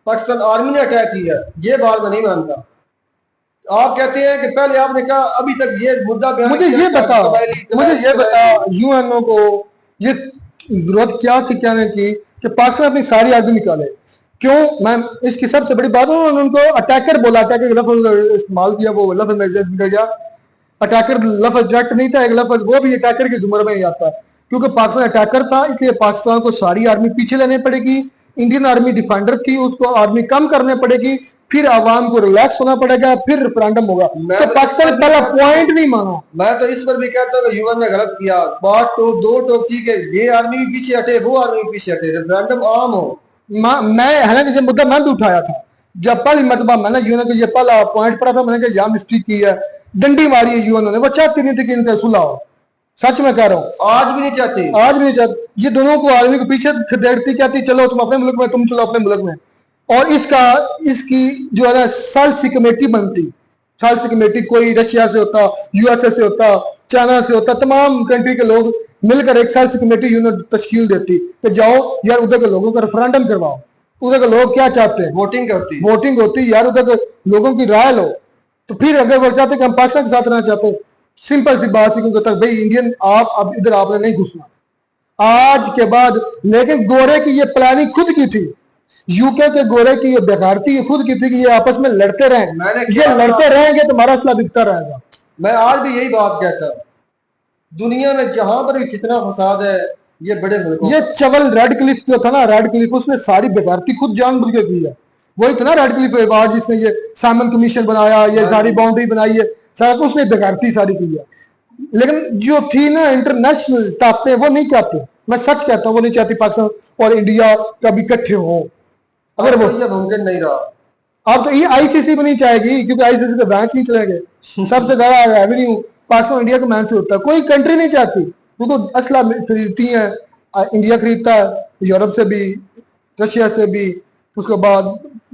पाकिस्तान आर्मी ने अटैक किया, ये बात मैं नहीं मानता। आप कहते हैं कि पहले आपने कहा, अभी तक ये मुद्दा मुझे ये बता यूएनओ को ये जरूरत क्या थी कहने की कि पाकिस्तान अपनी सारी आर्मी निकाले? क्यों? मैं इसकी सबसे बड़ी बात उन्होंने उनको अटैकर बोला, अटैकर लफ्ज इस्तेमाल किया, वो लफ्ज में निकल गया। अटैकर लफ्ज डायरेक्ट नहीं था, एक लफ्ज वो भी अटैकर के जुमरे में ही आता है, क्योंकि पाकिस्तान अटैकर था, इसलिए पाकिस्तान को सारी आर्मी पीछे लेनी पड़ेगी। इंडियन आर्मी डिफेंडर थी, उसको आर्मी कम करने पड़ेगी, फिर आवाम को रिलैक्स होना पड़ेगा, फिर रेफरेंडम होगा। तो पाकिस्तान पहला पॉइंट नहीं माना। मैं तो इस पर भी कहता हूँ कि यूएन ने गलत किया, बात तो दो टोक की कि ये आर्मी भी पीछे हटे, वो आर्मी भी पीछे हटे, रेफरेंडम आम हो। मैं हालांकि ये मुद्दा मैं भी उठाया था, जब पहली मरतबा मैंने यूएन को ये पहला पॉइंट पढ़ा था, मैंने कहा मिस्टेक की है, डंडी मारी है यूएन ने। वो चाहती नहीं थी कि इनका सुलह हो, सच में कह रहा हूँ, आज भी नहीं चाहती, आज भी नहीं चाहती। ये दोनों को आर्मी को पीछे खदेड़ती, कहती चलो तुम अपने मुल्क में, तुम चलो अपने मुल्क में। और इसकी जो है ना सालसी कमेटी बनती, सालसी कमेटी कोई रशिया से होता, यूएसए से होता, चाइना से होता, तमाम कंट्री के लोग मिलकर एक सालसी कमेटी यूनिट तश्कील देती कि जाओ यार उधर के लोगों का रेफरेंडम करवाओ, उधर के लोग क्या चाहते हैं, वोटिंग होती यार, उधर के लोगों की राय लो। तो फिर अगर वो चाहते कि हम पाकिस्तान के साथ रहना चाहते, सिंपल सी बात है तक भाई इंडियन आप अब इधर आपने नहीं घुसना आज के बाद। लेकिन गोरे की ये प्लानिंग खुद की थी, यूके के गोरे की ये बेकारती खुद की थी कि ये आपस में लड़ते रहें, ये लड़ते रहेंगे तो हमारा असला बिकता रहेगा। मैं आज भी यही बात कहता हूं, दुनिया में जहां पर भी कितना फसाद है, ये बड़े मुल्कों, ये चवल रेड क्लिफ जो था ना, रेड क्लिफ उसने सारी बेकारती खुद जानबूझ के की है। वही था ना रेड क्लिफ अवार्ड जिसने ये साइमन कमीशन बनाया, ये सारी बाउंड्री बनाई है, सारा कुछ उसने बेकारती सारी की है। लेकिन जो थी ना इंटरनेशनल ताकतें वो नहीं चाहते, मैं सच कहता हूँ वो नहीं चाहती पाकिस्तान और इंडिया कभी इकट्ठे हो। अगर वो ये मुमकिन नहीं रहा, अब तो ये आईसीसी भी नहीं चाहेगी, क्योंकि आईसीसी के बैंक नहीं चलेंगे। सबसे ज्यादा रेवेन्यू पाकिस्तान इंडिया के मैन से होता है, कोई कंट्री नहीं चाहती। वो तो असला खरीदती है, इंडिया खरीदता है, यूरोप से भी, रशिया से भी, उसके बाद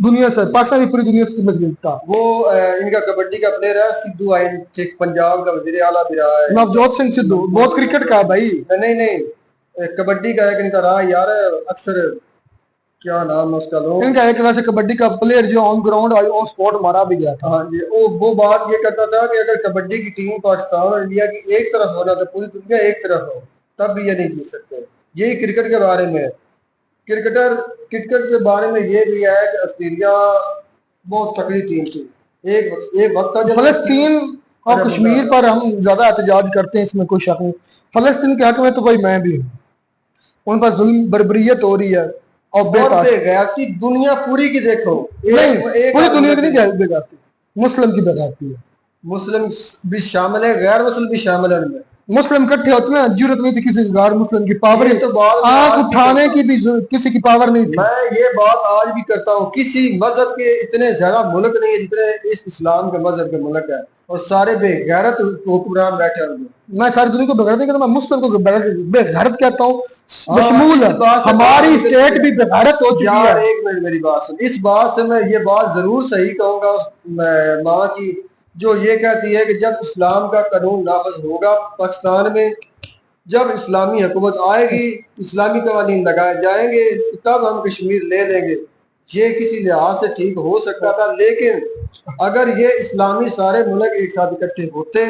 दुनिया से पाकिस्तान भी पूरी दुनिया से मजबूत था। वो इनका कबड्डी का प्लेयर है सिद्धू आइन, पंजाब का वजीर आला भी रहा है। नवजोत सिंह सिद्धू बहुत क्रिकेट का है भाई। नहीं कबड्डी का एक इनका रहा यार, अक्सर क्या नाम है उसका लोग इनका एक वैसे कबड्डी का प्लेयर जो ऑन ग्राउंड ऑन स्पॉट मारा भी गया था। हाँ जी, वो बात ये करता था कि अगर कबड्डी की टीम पाकिस्तान और इंडिया की एक तरफ होना तो पूरी दुनिया एक तरफ हो, तब भी ये नहीं जीत सकते। यही क्रिकेट के बारे में। क्रिकेट के बारे में ये भी है कि ऑस्ट्रेलिया बहुत तकड़ी टीम थी। एक वक्त था जब फलस्तीन और कश्मीर पर हम ज्यादा एहतजाज करते हैं, इसमें कोई शक नहीं। फलस्तीन के हक में तो भाई मैं भी हूँ, उन पर जुल्म बर्बरियत हो रही है और बेगैरती दुनिया पूरी की देखो। नहीं पूरी दुनिया की नहीं बेगैरती, मुस्लिम की बेगैरती है। मुस्लिम भी शामिल है, गैर मुस्लिम भी शामिल है। मुस्लिम इकट्ठे होते हैं, जरूरत नहीं थी किसी गैर मुस्लिम की पावर, तो आंख उठाने की भी किसी की पावर नहीं थी। मैं ये बात आज भी करता हूँ, किसी मजहब के इतने ज्यादा मुल्क नहीं है जितने इस इस्लाम के मजहब के मुल्क है, और सारे बेगैरत हुक्मरान बैठे होंगे। मैं सारी दुनिया को बेगैरत नहीं कहता, मैं मुस्लिम को बेगैरत कहता हूँ। बशमूल हमारी स्टेट भी बेगैरत हो चुकी है। एक मिनट मेरी बात सुन, इस बात से मैं ये बात जरूर सही कहूंगा माँ की, जो ये कहती है कि जब इस्लाम का कानून नाफज होगा पाकिस्तान में, जब इस्लामी हुकूमत आएगी, इस्लामी कवानीन लगाए जाएंगे, तब हम कश्मीर ले लेंगे। ये किसी लिहाज से ठीक हो सकता था, लेकिन अगर ये इस्लामी सारे मुल्क एक साथ इकट्ठे होते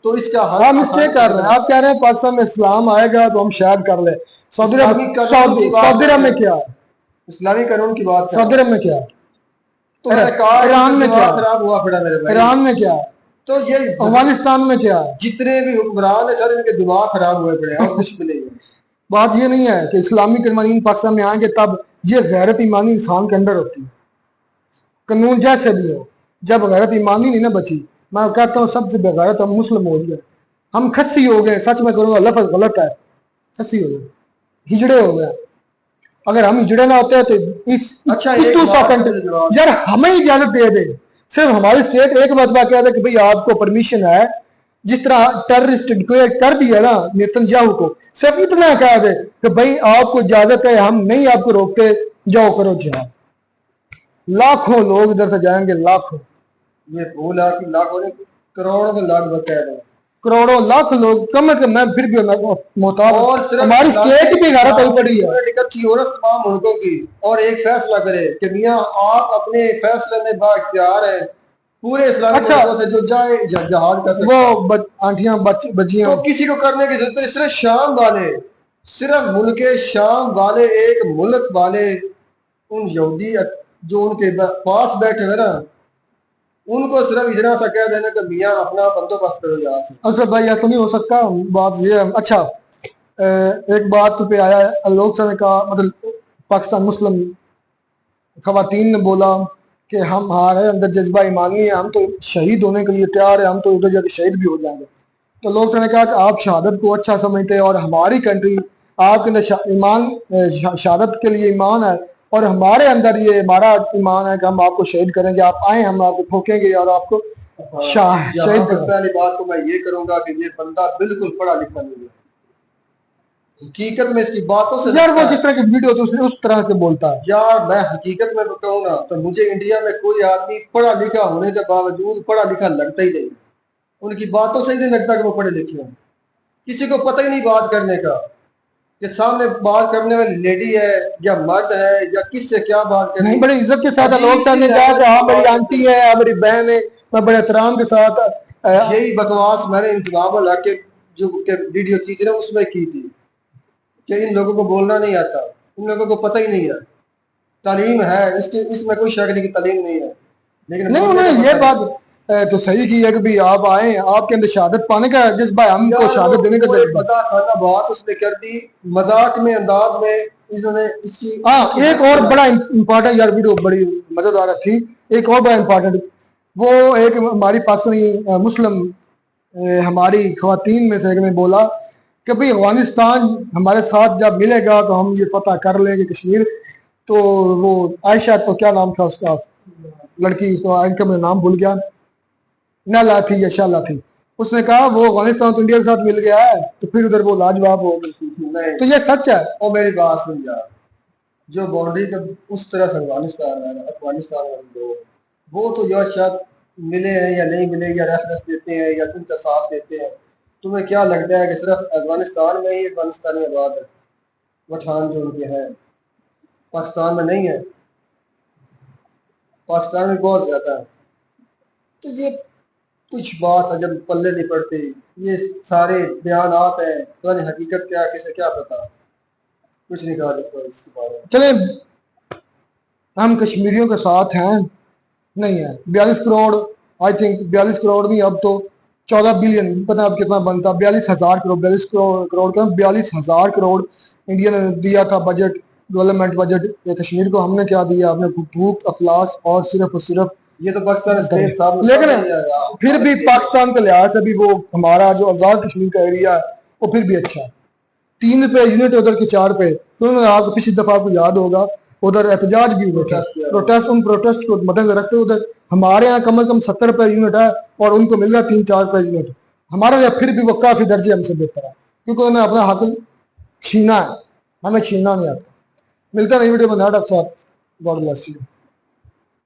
तो इसका हल मिस्टेक कर रहे हैं। आप कह रहे हैं पाकिस्तान में इस्लाम आएगा तो हम शायद कर ले। सऊदी अरब में क्या, इस्लामी कानून की बात, सऊदी अरब में क्या, तो ईरान में क्या खराब हुआ पड़ा मेरे भाई, ईरान में क्या, तो ये अफगानिस्तान में क्या, जितने भी हुक्मरान है सर इनके दिमाग खराब हुए पड़े और कुछ भी नहीं है। बात ये नहीं है कि इस्लामी कानून पाकिस्तान में आएंगे तब ये गैरत ईमानी इंसान के अंदर होती है। कानून जैसे भी हो, जब गैरत ईमानी नहीं ना बची, मैं कहता हूँ सबसे बेगैरत हम मुस्लिम हो गए, हम खस्सी हो गए। सच में करूँगा, लफ्ज़ गलत है, खस्सी हो गए, हिजड़े हो गए। अगर हम हिजड़े ना होते तो इस यार हमें इजाजत दे दे, सिर्फ हमारी स्टेट एक मरतबा कह दे कि भाई आपको परमिशन है, जिस तरह टेररिस्ट डिक्लेयर कर दिया ना नेतन्याहू को, सिर्फ इतना कह दे कि भाई आपको इजाजत है, हम नहीं आपको रोकते, जाओ करो जिहाद। लाखों लोग इधर से जाएंगे, लाखों, ये बोला कि लाखों ने करोड़ों के लाख बता रहे, करोड़ों लाख लोग कम से कम। मैं फिर भी मोहताब, और हमारी स्टेट भी गैरत हो पड़ी है इकट्ठी हो तमाम मुल्कों की, और एक फैसला करे कि मियां आप अपने फैसले में बाइख्तियार है पूरे इस्लामी मुल्कों से जो जाए जहाद कर सकते, वो आंटियां बच्चियां, तो किसी को करने की जरूरत नहीं। सिर्फ शाम वाले, सिर्फ मुल्क शाम वाले, एक मुल्क वाले, उन यहूदी जो उनके पास बैठे हुए ना, उनको सिर्फ इतना सा कह देना कि मियां अपना बंदोबस्त करो यहाँ से। अच्छा भाई ऐसा नहीं हो सकता, बात ये है। अच्छा एक बात पे आया है, लोग सर का मतलब पाकिस्तान मुस्लिम खवातीन ने बोला कि हम हमारे अंदर जज्बा ईमानी है, हम तो शहीद होने के लिए तैयार है, हम तो उधर जाके शहीद भी हो जाएंगे। तो लोग सर ने कहा कि आप शहादत को अच्छा समझते हैं और हमारी कंट्री आपके अंदर ईमान शहादत के लिए ईमान है, और हमारे अंदर ये हमारा ईमान है कि हम आपको शहीद करेंगे, आप आए हम आपको ठोकेंगे और आपको शहीद करेंगे। पहली बात तो मैं ये करूंगा कि ये बंदा बिल्कुल पढ़ा लिखा नहीं है, हकीकत में इसकी बातों से यार वो जिस तरह की वीडियो होती है उस तरह के बोलता है। यार मैं हकीकत में बताऊं ना तो मुझे इंडिया में कोई आदमी पढ़ा लिखा होने के बावजूद पढ़ा लिखा लगता ही नहीं, उनकी बातों से ही नहीं लगता कि वो पढ़े लिखे हैं। किसी को पता ही नहीं बात करने का कि सामने बात करने वाली लेडी है या मर्द है या किससे क्या बात करनी। नहीं, बड़ी इज्जत के साथ लोग सामने कहा कि हाँ मेरी आंटी है, मेरी बहन है, मैं बड़े एहतराम के साथ। यही बकवास मैंने इंतजाम के जो वीडियो की थी ना उसमें की थी कि इन लोगों को बोलना नहीं आता, इन लोगों को पता ही नहीं है। तालीम है इसके, इसमें कोई शक नहीं कि तालीम नहीं है, लेकिन नहीं उन्होंने ये बात तो सही की है कि भाई आप आए, आपके अंदर शहादत पाने का जज्बा, हमको शहादत देने का जज्बा। बात उसने कर दी मजाक में, अंदाज में इन्होंने इसकी। हाँ एक और बड़ा इम्पोर्टेंट यार वीडियो बड़ी मजेदार थी, एक और बड़ा इम्पोर्टेंट, वो एक हमारी पाकिस्तानी मुस्लिम हमारी खवातीन में से एक ने बोला कि भाई अफगानिस्तान हमारे साथ जब मिलेगा तो हम ये पता कर लेंगे कश्मीर। तो वो आयशा, तो क्या नाम था उसका लड़की, उसको इनका मैं नाम भूल गया, नाला थी या शाला थी, उसने कहा वो अफगानिस्तान तो इंडिया के साथ मिल गया है तो फिर उधर वो लाजवाब हो गई। तो ये सच है। और मेरी बात सुन जा, जो बाउंड्री का उस तरफ अफगानिस्तान है, अफगानिस्तान वाले लोग, वो तो यार शायद मिले हैं या नहीं मिले, या रेफरेंस देते हैं या उनका साथ देते हैं। तुम्हें क्या लगता है कि सिर्फ अफगानिस्तान में ही अफगानिस्तानी आबाद है, पठान जो उनके हैं, पाकिस्तान में नहीं है? पाकिस्तान में बहुत ज्यादा है। तो ये कुछ बात है जब पल्ले नहीं पड़ती, ये सारे बयान आते हैं, पता नहीं हकीकत क्या, किसे क्या पता, कुछ नहीं कहा जाता इसके बारे में। चले, हम कश्मीरियों के साथ हैं नहीं है। 42 करोड़, आई थिंक 42 करोड़ नहीं, अब तो 14 बिलियन, पता अब कितना बनता, 42,000 करोड़, 42 करोड़ का 42,000 करोड़ इंडिया ने दिया था बजट, डेवलपमेंट बजट कश्मीर को। हमने क्या दिया? हमने भूख, अफलास और सिर्फ ये तो पाकिस्तान स्टेट साहब, लेकिन फिर भी पाकिस्तान के लिहाज से भी वो हमारा जो आज़ाद कश्मीर का एरिया है वो फिर भी अच्छा है। 3 रुपए यूनिट उधर के 4 रुपए। तो आपको पिछली दफा आपको याद होगा उधर एहतजाज भी हुआ था, प्रोटेस्ट को मद्देनजर रखते उधर हमारे यहाँ कम से कम 70 रुपए यूनिट है और उनको मिल रहा है 3-4 रुपए यूनिट। हमारे लिए फिर भी वो काफी दर्जे हमसे बेहतर है, क्योंकि उन्हें अपना हक छीना है, हमें छीनना नहीं आता। मिलता नहीं वीडियो में, डॉक्टर साहब, गॉड ब्लेस यू।